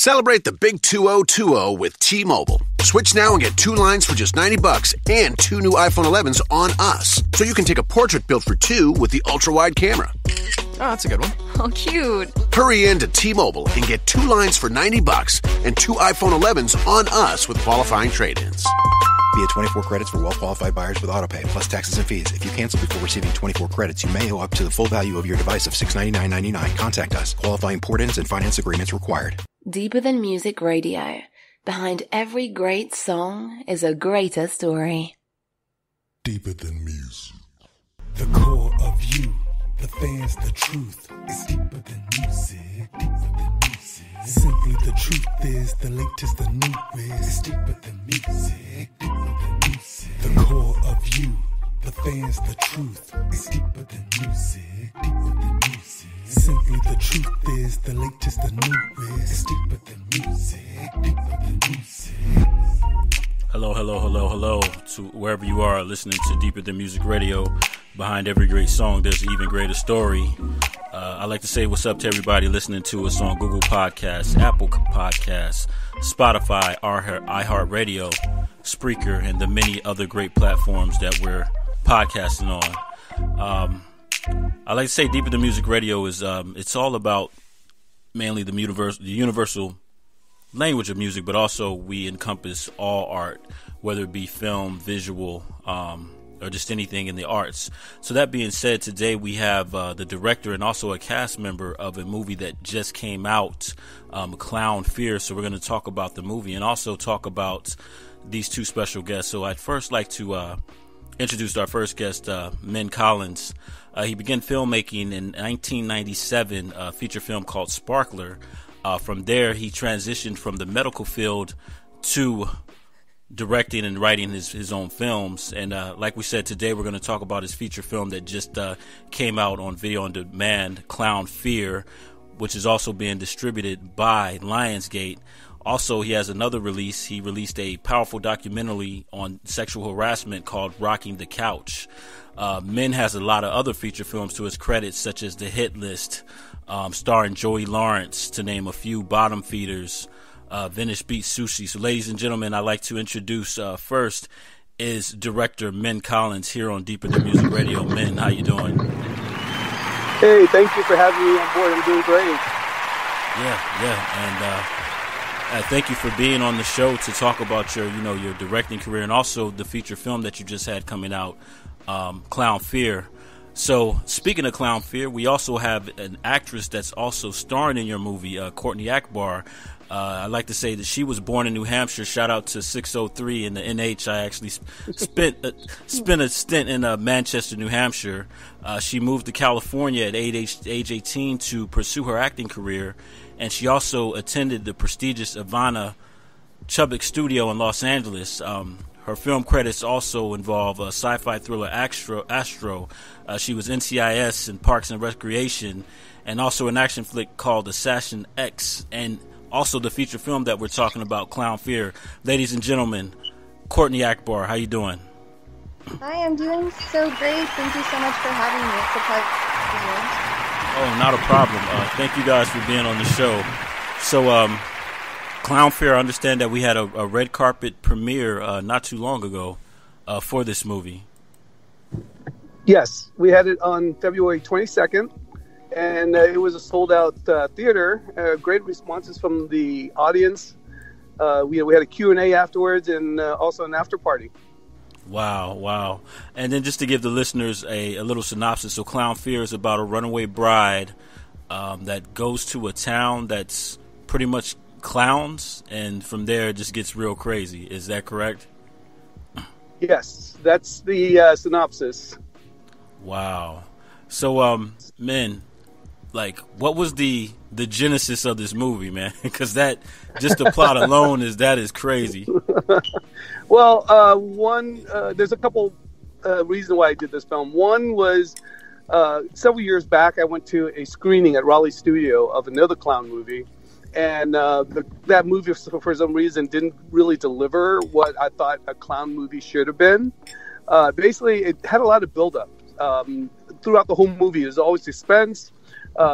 Celebrate the big 2020 with T-Mobile. Switch now and get 2 lines for just $90 and 2 new iPhone 11s on us. So you can take a portrait built for 2 with the ultra-wide camera. Oh, that's a good one. Oh, cute. Hurry in to T-Mobile and get 2 lines for $90 and 2 iPhone 11s on us with qualifying trade-ins. Via 24 credits for well-qualified buyers with AutoPay, plus taxes and fees. If you cancel before receiving 24 credits, you may owe up to the full value of your device of $699.99. Contact us. Qualifying port-ins and finance agreements required. Deeper than music radio. Behind every great song is a greater story. Deeper than music. The core of you, the fans, the truth is deeper than music. Deeper than music. Simply the truth is the latest, the newest. It's deeper than music. Deeper than music. The core of you, the fans, the truth is deeper than music. Deeper than music. Simply the truth is the latest, the newest. It's deeper than music. Deeper than music. Hello, hello, hello, hello to wherever you are listening to Deeper Than Music Radio. Behind every great song, there's an even greater story. I'd like to say what's up to everybody listening to us on Google Podcasts, Apple Podcasts, Spotify, iHeartRadio, Spreaker, and the many other great platforms that we're podcasting on. I like to say Deeper Than Music Radio is it's all about mainly the universal language of music, but also we encompass all art, whether it be film, visual, or just anything in the arts. So that being said, today we have the director and also a cast member of a movie that just came out, Clown Fear. So we're going to talk about the movie and also talk about these two special guests. So I'd first like to introduce our first guest, Minh Collins. He began filmmaking in 1997, a feature film called Sparkler. From there, he transitioned from the medical field to directing and writing his own films. And like we said, today we're going to talk about his feature film that just came out on video on demand, Clown Fear, which is also being distributed by Lionsgate. Also, he has another release. He released a powerful documentary on sexual harassment called Rocking the Couch. Minh has a lot of other feature films to his credit, such as The Hit List, starring Joey Lawrence, to name a few, Bottom Feeders, Venice Beach Sushi. So, ladies and gentlemen, I'd like to introduce first is director Minh Collins here on Deeper Than Music Radio. Minh, how you doing? Hey, thank you for having me on board. I'm doing great. And thank you for being on the show to talk about your directing career and also the feature film that you just had coming out, Clown Fear. So, speaking of Clown Fear, we also have an actress that's also starring in your movie, Courtney Akbar. I'd like to say that she was born in New Hampshire. Shout out to 603 in the NH. I actually spent a stint in Manchester, New Hampshire. She moved to California at age 18 to pursue her acting career, and she also attended the prestigious Ivana Chubbuck Studio in Los Angeles. Her film credits also involve a sci-fi thriller Astro. She was NCIS in Parks and Recreation, and also an action flick called Assassin X, and also the feature film that we're talking about, Clown Fear. Ladies and gentlemen, Courtney Akbar, how you doing? Hi, I'm doing so great. Thank you so much for having me. It's a pleasure. Oh, not a problem. Thank you guys for being on the show. So, Clown Fear, I understand that we had a red carpet premiere not too long ago for this movie. Yes, we had it on February 22nd, and it was a sold-out theater. Great responses from the audience. We had a Q&A afterwards and also an after-party. Wow. And then just to give the listeners a little synopsis, so Clown Fear is about a runaway bride that goes to a town that's pretty much clowns, and from there it just gets real crazy. Is that correct? Yes, that's the synopsis. Wow. So, Minh, like, what was the genesis of this movie, man? Because that, just the plot alone is crazy. Well, there's a couple reasons why I did this film. One was several years back, I went to a screening at Raleigh Studio of another clown movie, and that movie, for some reason, didn't really deliver what I thought a clown movie should have been. Basically, it had a lot of buildup. Throughout the whole movie, there's always suspense.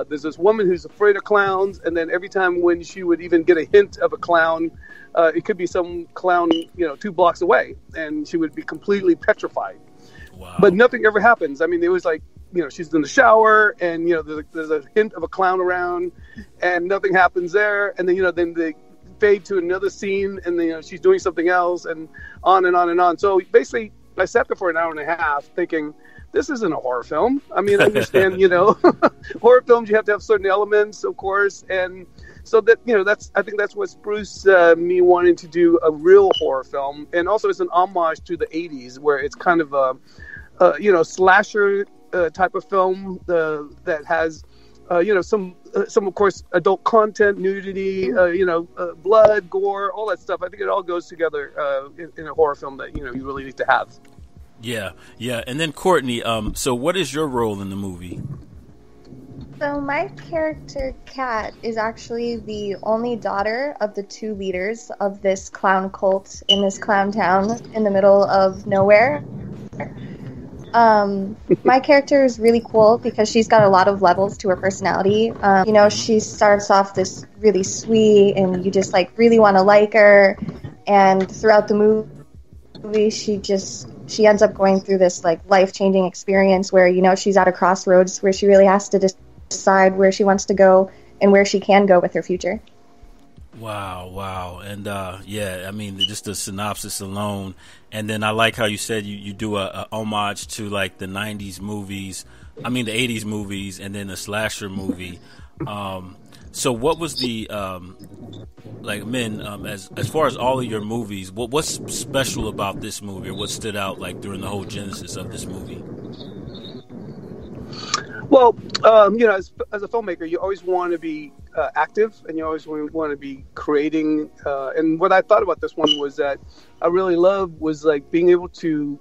There's this woman who's afraid of clowns, and then every time when she would even get a hint of a clown, it could be some clown, 2 blocks away, and she would be completely petrified. Wow. But nothing ever happens. I mean, it was like, she's in the shower, and there's a hint of a clown around, and nothing happens there, and then then they fade to another scene, and then she's doing something else, and on and on and on. So basically, I sat there for an hour and a half thinking, this isn't a horror film. I mean, I understand, horror films, you have to have certain elements, of course. And so that, I think that's what spruced me wanting to do a real horror film. And also it's an homage to the 80s, where it's kind of a slasher type of film that has, some of course, adult content, nudity, blood, gore, all that stuff. I think it all goes together in a horror film that, you really need to have. Yeah. And then Courtney, so what is your role in the movie? So my character, Kat, is actually the only daughter of the 2 leaders of this clown cult in this clown town in the middle of nowhere. My character is really cool because she's got a lot of levels to her personality. She starts off this really sweet, and you just really want to like her. And throughout the movie, she ends up going through this life-changing experience where she's at a crossroads where she really has to decide where she wants to go and where she can go with her future. Wow. And I mean, just the synopsis alone, and then I like how you said you do a homage to the 90s movies, the 80s movies, and then a slasher movie. So what was the Min, as far as all of your movies, what's special about this movie, or what stood out during the whole genesis of this movie? Well, as a filmmaker, you always want to be active, and you always want to be creating. And what I thought about this one was that I really loved was being able to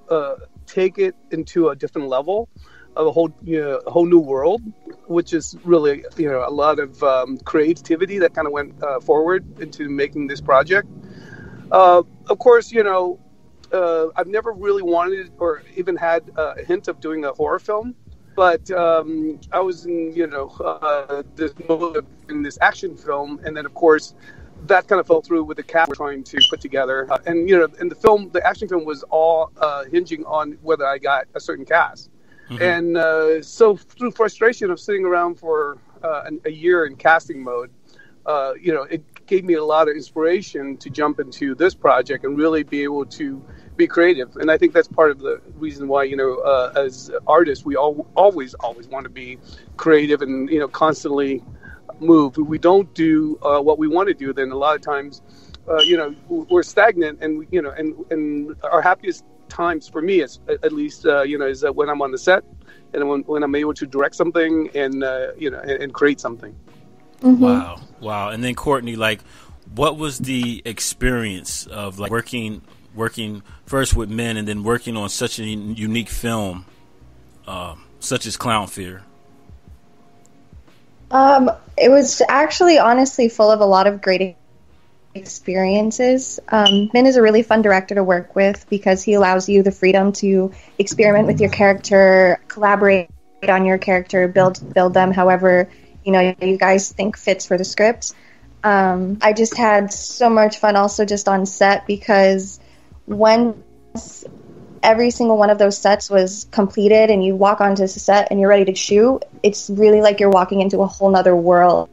take it into a different level of a whole new world, which is really a lot of creativity that kind of went forward into making this project. Of course, I've never really wanted or even had a hint of doing a horror film. But I was in, this mode in this action film, and then of course that kind of fell through with the cast we're trying to put together. And in the action film was all hinging on whether I got a certain cast. Mm-hmm. And so through frustration of sitting around for a year in casting mode, it gave me a lot of inspiration to jump into this project and really be able to be creative. And I think that's part of the reason why, as artists, we always want to be creative and, constantly move. If we don't do what we want to do, then a lot of times, we're stagnant, and, and our happiest times for me, is, at least, is when I'm on the set and when I'm able to direct something and, and create something. Mm-hmm. Wow. And then Courtney, what was the experience of working first with men and then working on such a unique film, such as Clown Fear? It was actually honestly full of a lot of great experiences. Min is a really fun director to work with because he allows you the freedom to experiment with your character, collaborate on your character, build them however you guys think fits for the script. I just had so much fun also just on set because once every single one of those sets was completed and you walk onto the set and you're ready to shoot, it's really like you're walking into a whole nother world.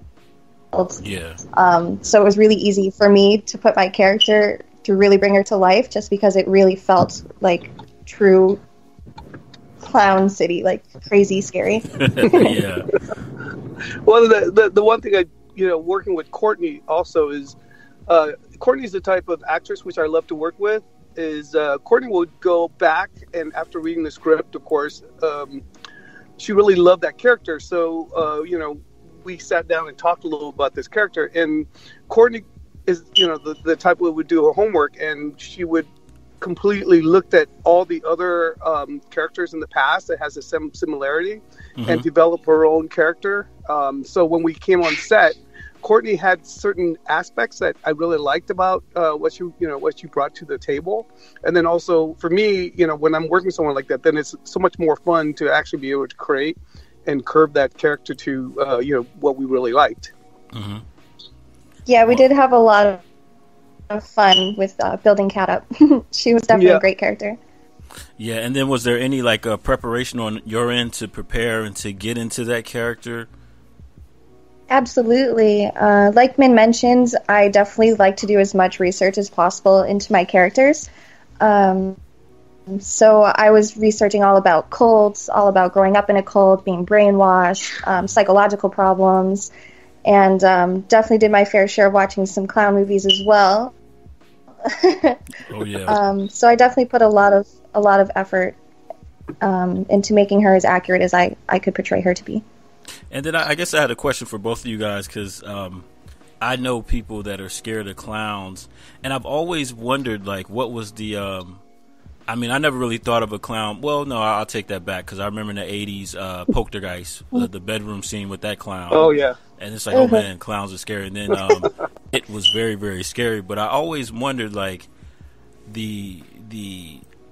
Yeah. So it was really easy for me to put my character to really bring her to life just because it really felt like true clown city, crazy scary. Yeah. Well, the one thing working with Courtney also is Courtney's the type of actress which I love to work with. Is Courtney would go back, and after reading the script, of course, she really loved that character. So we sat down and talked a little about this character, and Courtney is the type who would do her homework, and she would completely looked at all the other characters in the past that has a similarity, and develop her own character. So when we came on set, Courtney had certain aspects that I really liked about what you brought to the table. And then also for me, when I'm working with someone like that, then it's so much more fun to actually be able to create and curve that character to what we really liked. Mm-hmm. Yeah, we did have a lot of fun with building Kat up. She was definitely a great character. Yeah, and then was there any preparation on your end to prepare and to get into that character? Absolutely. Like Min mentions, I definitely like to do as much research as possible into my characters. So I was researching all about cults, all about growing up in a cult, being brainwashed, psychological problems, and definitely did my fair share of watching some clown movies as well. Oh yeah. So I definitely put a lot of effort into making her as accurate as I could portray her to be. And then I guess I had a question for both of you guys, because I know people that are scared of clowns, and I've always wondered, what was the I never really thought of a clown. Well, no, I'll take that back, because I remember in the 80s, Poltergeist, the bedroom scene with that clown. Oh, yeah. And it's like, oh, man, clowns are scary. And then it was very, very scary. But I always wondered, the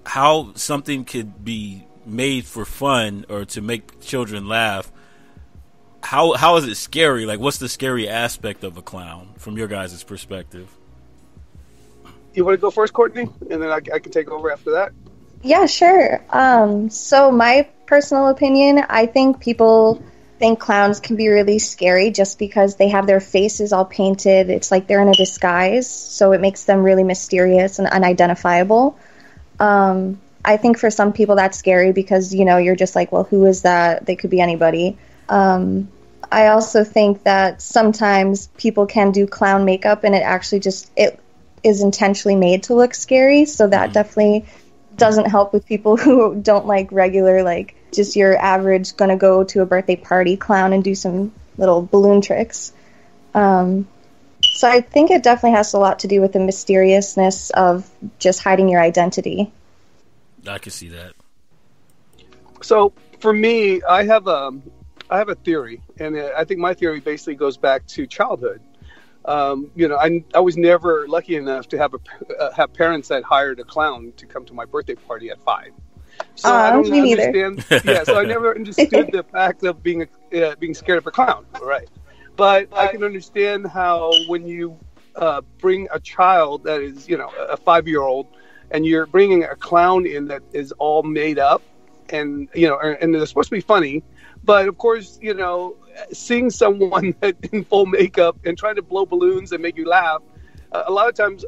how something could be made for fun or to make children laugh. How is it scary? What's the scary aspect of a clown from your guys' perspective? You want to go first, Courtney? And then I can take over after that? Yeah, sure. So my personal opinion, I think people think clowns can be really scary just because they have their faces all painted. It's like they're in a disguise, so it makes them really mysterious and unidentifiable. I think for some people that's scary because, you're just like, well, who is that? They could be anybody. I also think that sometimes people can do clown makeup and it actually it is intentionally made to look scary, so that definitely doesn't help with people who don't like regular, just your average gonna go to a birthday party clown and do some little balloon tricks. So I think it definitely has a lot to do with the mysteriousness of just hiding your identity. I can see that. So for me, I have a theory, and I think my theory basically goes back to childhood. I was never lucky enough to have parents that hired a clown to come to my birthday party at 5. So I don't understand. So I never understood the fact of being scared of a clown. Right, but I can understand how when you bring a child that is a 5-year-old, and you're bringing a clown in that is all made up, and and they're supposed to be funny. But of course, seeing someone in full makeup and trying to blow balloons and make you laugh, a lot of times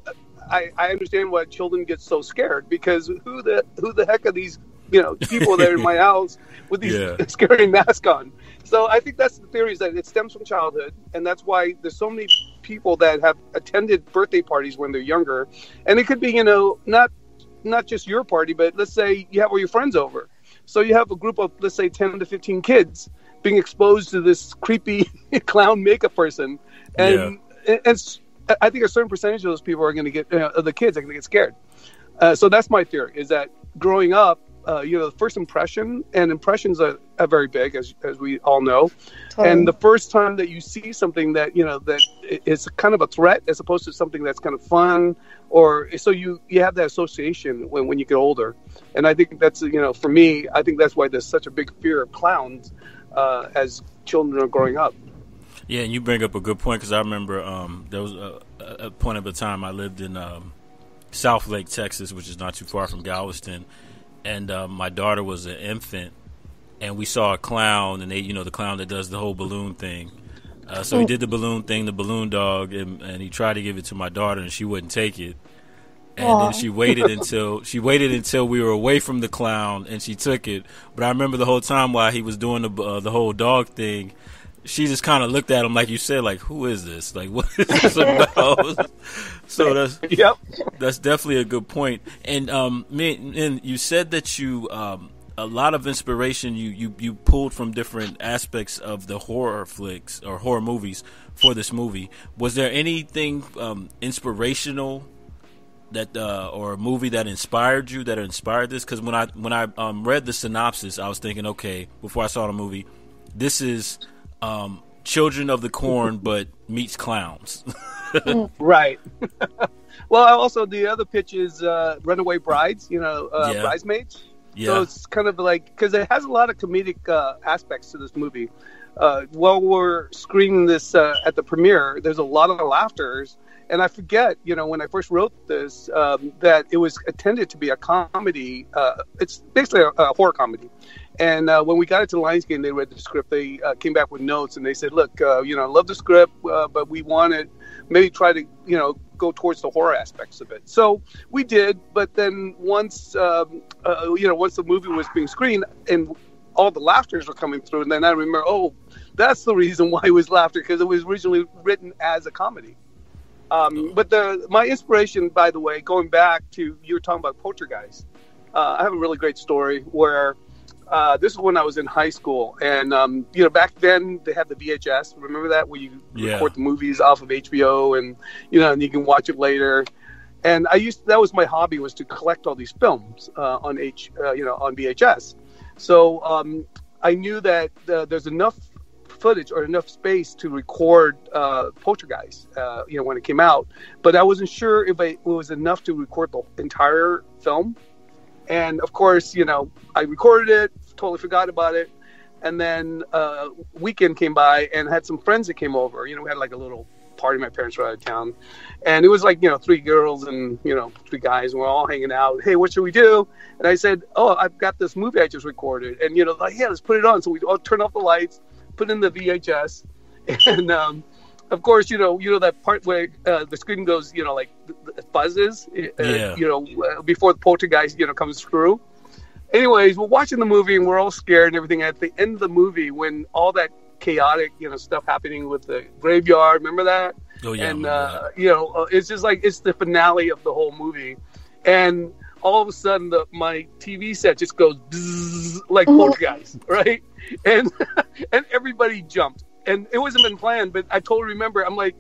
I understand why children get so scared, because who the heck are these people that are in my house with these scary masks on? So I think that's the theory, is that it stems from childhood, and that's why there's so many people that have attended birthday parties when they're younger, and it could be not just your party, but let's say you have all your friends over. So you have a group of, let's say, 10 to 15 kids being exposed to this creepy clown makeup person. And I think a certain percentage of those people are going to get, the kids are going to get scared. So that's my theory, is that growing up, the first impression, and impressions are very big, as we all know. Totally. And the first time that you see something that, that is kind of a threat as opposed to something that's kind of fun, or so you have that association when you get older. And I think that's, for me, I think that's why there's such a big fear of clowns as children are growing up. Yeah, and you bring up a good point, because I remember there was a point of a time I lived in South Lake, Texas, which is not too far from Galveston. And my daughter was an infant, and we saw a clown, and the clown that does the whole balloon thing. So he did the balloon thing, the balloon dog, and he tried to give it to my daughter, and she wouldn't take it. And then she waited until we were away from the clown, and she took it. But I remember the whole time while he was doing the whole dog thing, she just kind of looked at him, like you said, like, who is this? Like, what is this about? So that's definitely a good point. And you said that you a lot of inspiration you pulled from different aspects of the horror flicks or horror movies for this movie. Was there anything inspirational that or a movie that inspired you, that inspired this? Because when I read the synopsis, I was thinking, okay, before I saw the movie, this is Children of the Corn but meets clowns. Right. Well, also the other pitch is Runaway Brides, Bridesmaids. So it's kind of like, because it has a lot of comedic aspects to this movie. While we're screening this at the premiere, there's a lot of laughters. And I forget, when I first wrote this, that it was intended to be a comedy. It's basically a horror comedy. And when we got it to Lionsgate and they read the script, they came back with notes and they said, look, I love the script, but we wanted maybe try to, go towards the horror aspects of it. So we did. But then once the movie was being screened and all the laughters were coming through, and then I remember, that's the reason why it was laughter, because it was originally written as a comedy. But my inspiration, by the way, going back to, you were talking about Poltergeist, I have a really great story where this is when I was in high school. And, back then they had the VHS. Remember that? Where you record the movies off of HBO and, and you can watch it later. And that was my hobby, was to collect all these films on VHS. So I knew that there's enough footage or enough space to record Poltergeist, when it came out, but I wasn't sure if it was enough to record the entire film. And of course, I recorded it, totally forgot about it, and then weekend came by and had some friends that came over. We had like a little party. My parents were out of town, and it was like 3 girls and 3 guys, and we're all hanging out. Hey, what should we do? And I said, I've got this movie I just recorded, and let's put it on. So we all turned off the lights, put in the VHS, and of course, that part where the screen goes, like it buzzes, before the poltergeist, comes through. Anyways, we're watching the movie and we're all scared and everything. At the end of the movie, when all that chaotic, stuff happening with the graveyard, remember that? Oh yeah. And it's just like it's the finale of the whole movie, and all of a sudden my TV set just goes bzzz, like Poltergeist, right? And everybody jumped, and it wasn't been planned, but I totally remember. I'm like,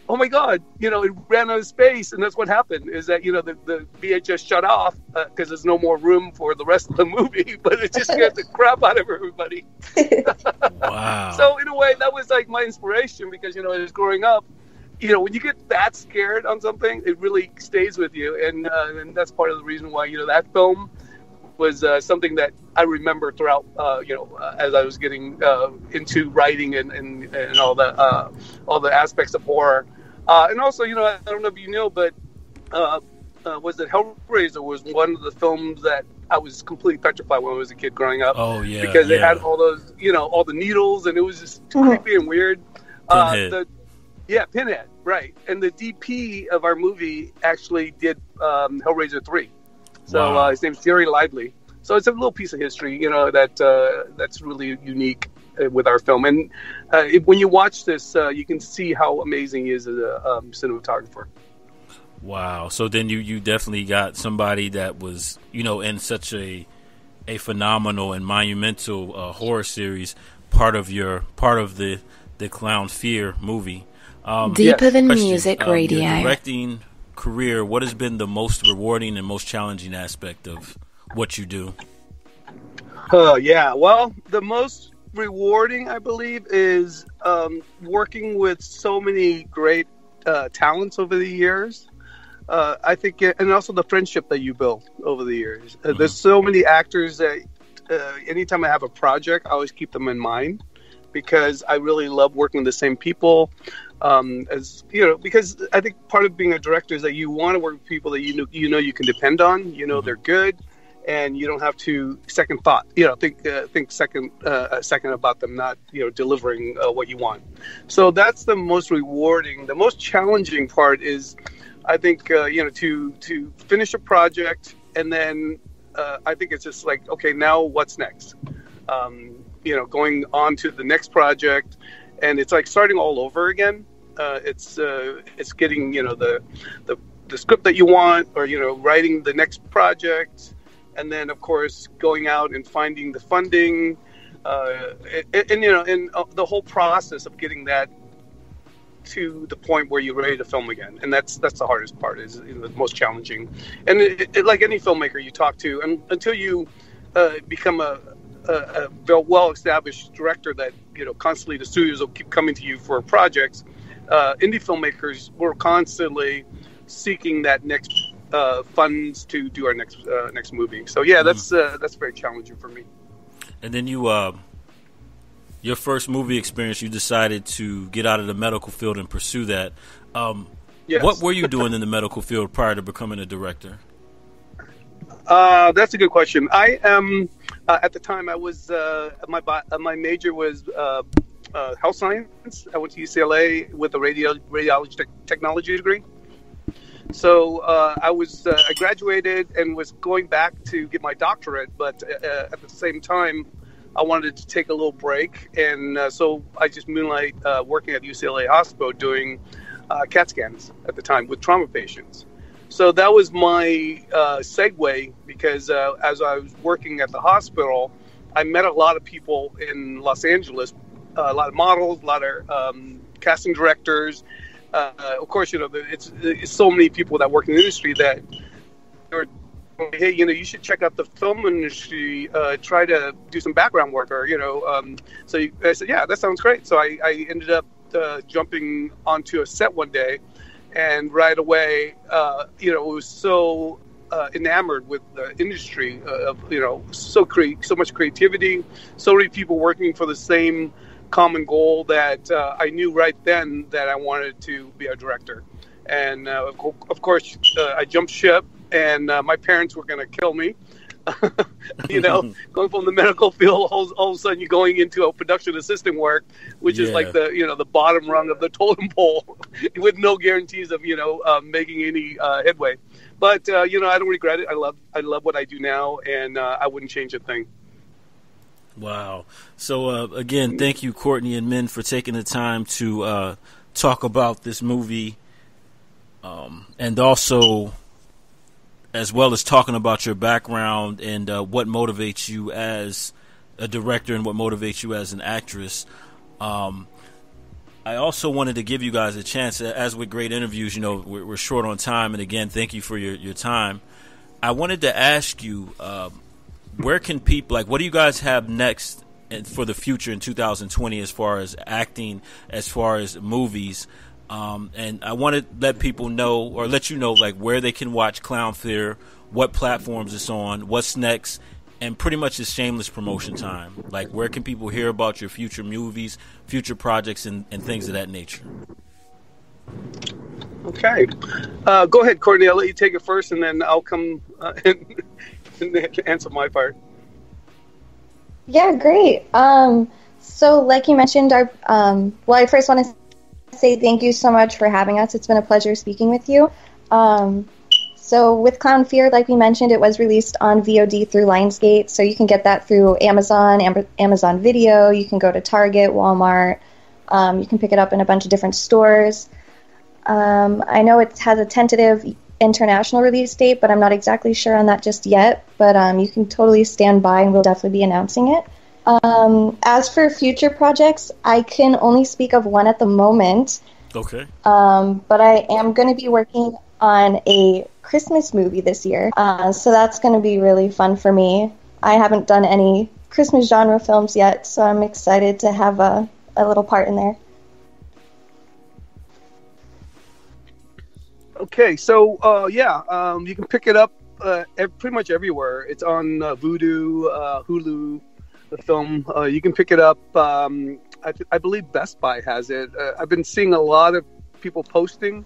oh my God, it ran out of space, and that's what happened. Is that the VHS shut off because there's no more room for the rest of the movie, but it just scared the crap out of everybody. Wow. So in a way, that was like my inspiration, because as growing up, when you get that scared on something, it really stays with you, and that's part of the reason why that film was something that I remember throughout, as I was getting into writing and all the aspects of horror, and also I don't know if you know, but was that Hellraiser was one of the films that I was completely petrified when I was a kid growing up. Oh yeah, because it had all those all the needles, and it was just creepy and weird. Pinhead. Pinhead, right. And the DP of our movie actually did Hellraiser 3. So Wow. His name's Jerry Lively. So it's a little piece of history, that's really unique with our film. And when you watch this, you can see how amazing he is as a cinematographer. Wow. So then you definitely got somebody that was, in such a phenomenal and monumental horror series, part of the Clown Fear movie. Deeper than Question, music radio. Your directing career, what has been the most rewarding and most challenging aspect of what you do? Well, the most rewarding, I believe, is working with so many great talents over the years. I think, and also the friendship that you build over the years. There's so many actors that anytime I have a project, I always keep them in mind, because I really love working with the same people. Because I think part of being a director is that you want to work with people that you can depend on. They're good, and you don't have to second thought. Think second about them not delivering what you want. So that's the most rewarding. The most challenging part is, I think, to finish a project, and then I think it's just like, okay, now what's next? Going on to the next project. And it's like starting all over again. It's getting the script that you want, or writing the next project, and then of course going out and finding the funding, and the whole process of getting that to the point where you're ready to film again. And that's the hardest part, is the most challenging. And it, like any filmmaker you talk to, and until you become a well-established director that constantly the studios will keep coming to you for projects, indie filmmakers were constantly seeking that next funds to do our next movie. So yeah, that's very challenging for me. And then your first movie experience, you decided to get out of the medical field and pursue that. Yes. What were you doing in the medical field prior to becoming a director? That's a good question. I am at the time I was my major was health science. I went to UCLA with a radiology technology degree. So I graduated and was going back to get my doctorate, but at the same time, I wanted to take a little break, and so I just moonlight working at UCLA Hospital doing CAT scans at the time with trauma patients. So that was my segue, because as I was working at the hospital, I met a lot of people in Los Angeles, a lot of models, a lot of casting directors. Of course, it's so many people that work in the industry that are, hey, you should check out the film industry, try to do some background work, or, so I said, yeah, that sounds great. So I ended up jumping onto a set one day, and right away, was so enamored with the industry of, so much creativity, so many people working for the same common goal that I knew right then that I wanted to be a director. And of course, I jumped ship, and my parents were going to kill me. Going from the medical field, all of a sudden you're going into a production assistant work, which is like the bottom rung of the totem pole, with no guarantees of making any headway. But I don't regret it. I love what I do now, and I wouldn't change a thing. Wow. So again, thank you, Courtney and Minh, for taking the time to talk about this movie, and also, as well as talking about your background and what motivates you as a director and what motivates you as an actress. I also wanted to give you guys a chance, as with great interviews, we're short on time, and again, thank you for your time. I wanted to ask you, where can people, what do you guys have next for the future in 2020 as far as acting, as far as movies? And I want to let people know, or let you know, where they can watch Clown Fear, what platforms it's on, what's next, and pretty much it's shameless promotion time. Where can people hear about your future movies, future projects, and things of that nature? Okay. Go ahead, Courtney. I'll let you take it first, and then I'll come and answer my part. Yeah, great. So like you mentioned, I first want to say thank you so much for having us. It's been a pleasure speaking with you. So with Clown Fear, like we mentioned, it was released on VOD through Lionsgate, so you can get that through Amazon, Amazon Video. You can go to Target, Walmart. You can pick it up in a bunch of different stores. I know it has a tentative international release date, but I'm not exactly sure on that just yet. But you can totally stand by, and we'll definitely be announcing it. As for future projects, I can only speak of one at the moment. Okay. But I am going to be working on a Christmas movie this year. So that's going to be really fun for me. I haven't done any Christmas genre films yet, so I'm excited to have a little part in there. Okay, so you can pick it up pretty much everywhere. It's on Vudu, Hulu, the film. You can pick it up. I believe Best Buy has it. I've been seeing a lot of people posting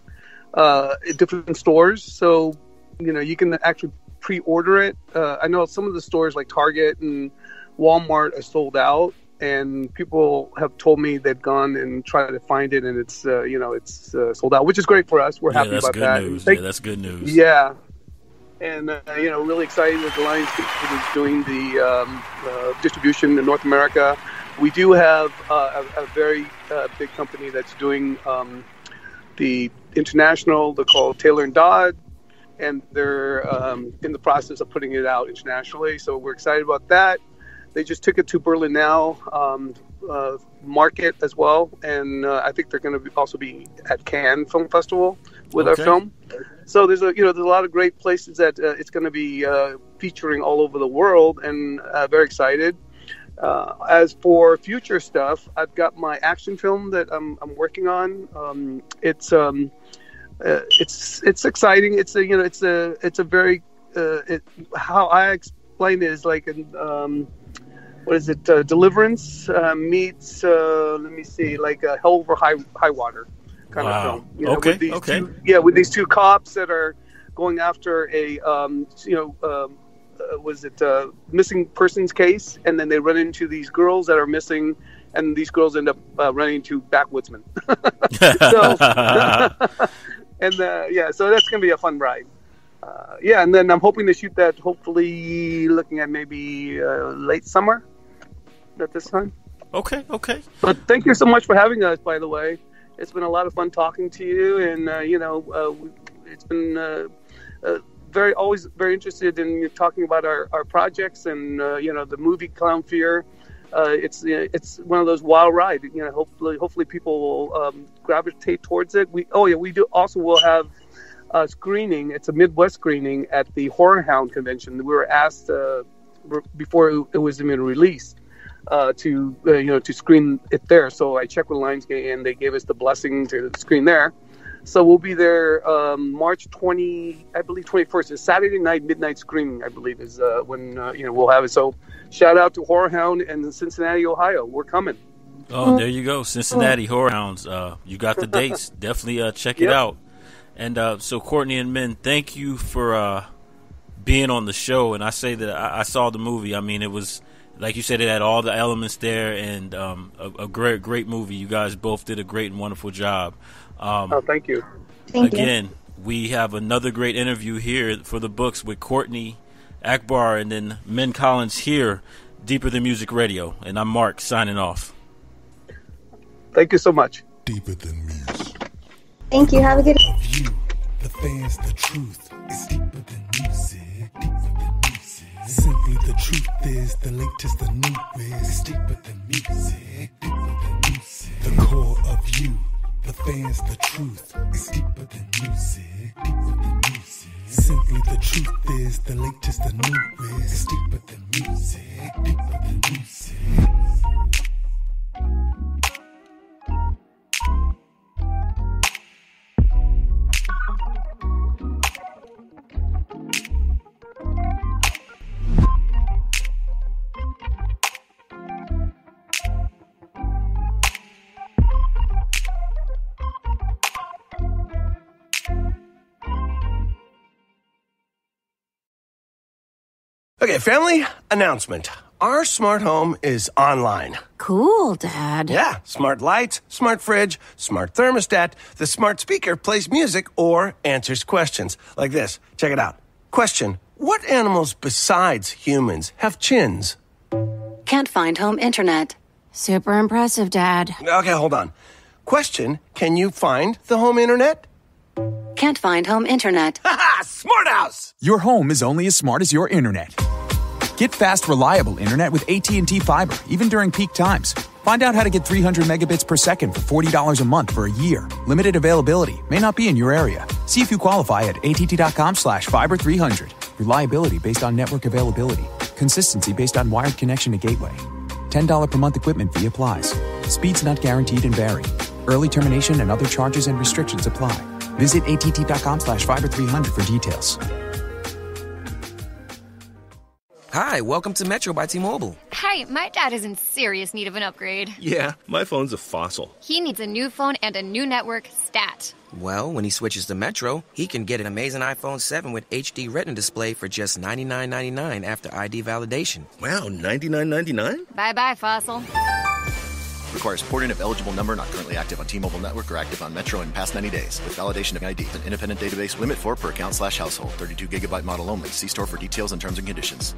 at different stores, so you can actually pre-order it. I know some of the stores like Target and Walmart are sold out, and people have told me they've gone and tried to find it, and it's sold out, which is great for us. We're happy about that. News. That's good news. Yeah, and really excited that the Lionsgate is doing the distribution in North America. We do have a very big company that's doing the international. They're called Taylor & Dodd, and they're in the process of putting it out internationally. So we're excited about that. They just took it to Berlin now market as well, and I think they're going to also be at Cannes Film Festival with our film. So there's a lot of great places that it's going to be featuring all over the world, and very excited. As for future stuff, I've got my action film that I'm working on. It's it's exciting. It's a very how I explain it is like what is it? Deliverance meets let me see, like a Hell Over High Water kind of film. With these two cops that are going after a missing persons case, and then they run into these girls that are missing, and these girls end up running into backwoodsmen. So that's gonna be a fun ride. And then I'm hoping to shoot that, hopefully looking at maybe late summer at this time. Okay. But thank you so much for having us, by the way. It's been a lot of fun talking to you, and it's been always very interested in talking about our projects and the movie Clown Fear. It's one of those wild rides. Hopefully people will gravitate towards it. We'll have a screening. It's a Midwest screening at the Horror Hound convention. We were asked before it was even released to screen it there. So I checked with Lionsgate, and they gave us the blessing to screen there. So we'll be there March 21st. It's Saturday night, midnight screening, I believe, is when we'll have it. So shout out to Horror Hound and Cincinnati, Ohio. We're coming. Oh, there you go. Cincinnati Horror Hounds. You got the dates. Definitely check it out. And so Courtney and Min, thank you for being on the show. And I say that I saw the movie. I mean, it was, like you said, it had all the elements there, and a great movie. You guys both did a great and wonderful job. Thank you. Thank you. We have another great interview here for the books with Courtney Akbar and then Minh Collins here, Deeper Than Music Radio. And I'm Mark, signing off. Thank you so much. Deeper Than Music. Thank you. Have a good day. Of you, the fans, the truth is deeper than music. Deeper than music. Simply the truth is the latest, the newest. It's deeper than music. Deeper than music. The core of you, the fans, the truth is deeper than music. Deeper than music. Simply the truth is the latest, the newest. It's deeper than music. Deeper than music. Okay, family announcement. Our smart home is online. Cool, Dad. Yeah, smart lights, smart fridge, smart thermostat. The smart speaker plays music or answers questions. Like this. Check it out. Question: what animals besides humans have chins? Can't find home internet. Super impressive, Dad. Okay, hold on. Question: can you find the home internet? Can't find home internet. Haha, smart house! Your home is only as smart as your internet. Get fast, reliable internet with AT&T Fiber, even during peak times. Find out how to get 300 megabits per second for $40 a month for a year. Limited availability. May not be in your area. See if you qualify at att.com/fiber300. Reliability based on network availability. Consistency based on wired connection to gateway. $10 per month equipment fee applies. Speeds not guaranteed and vary. Early termination and other charges and restrictions apply. Visit att.com/fiber300 for details. Hi, welcome to Metro by T-Mobile. Hi, my dad is in serious need of an upgrade. Yeah, my phone's a fossil. He needs a new phone and a new network stat. Well, when he switches to Metro, he can get an amazing iPhone 7 with HD Retina display for just $99.99 after ID validation. Wow, $99.99? Bye-bye, fossil. Requires porting of eligible number not currently active on T-Mobile network or active on Metro in past 90 days. With validation of ID. An independent database limit 4 per account/household. 32 gigabyte model only. See store for details and terms and conditions.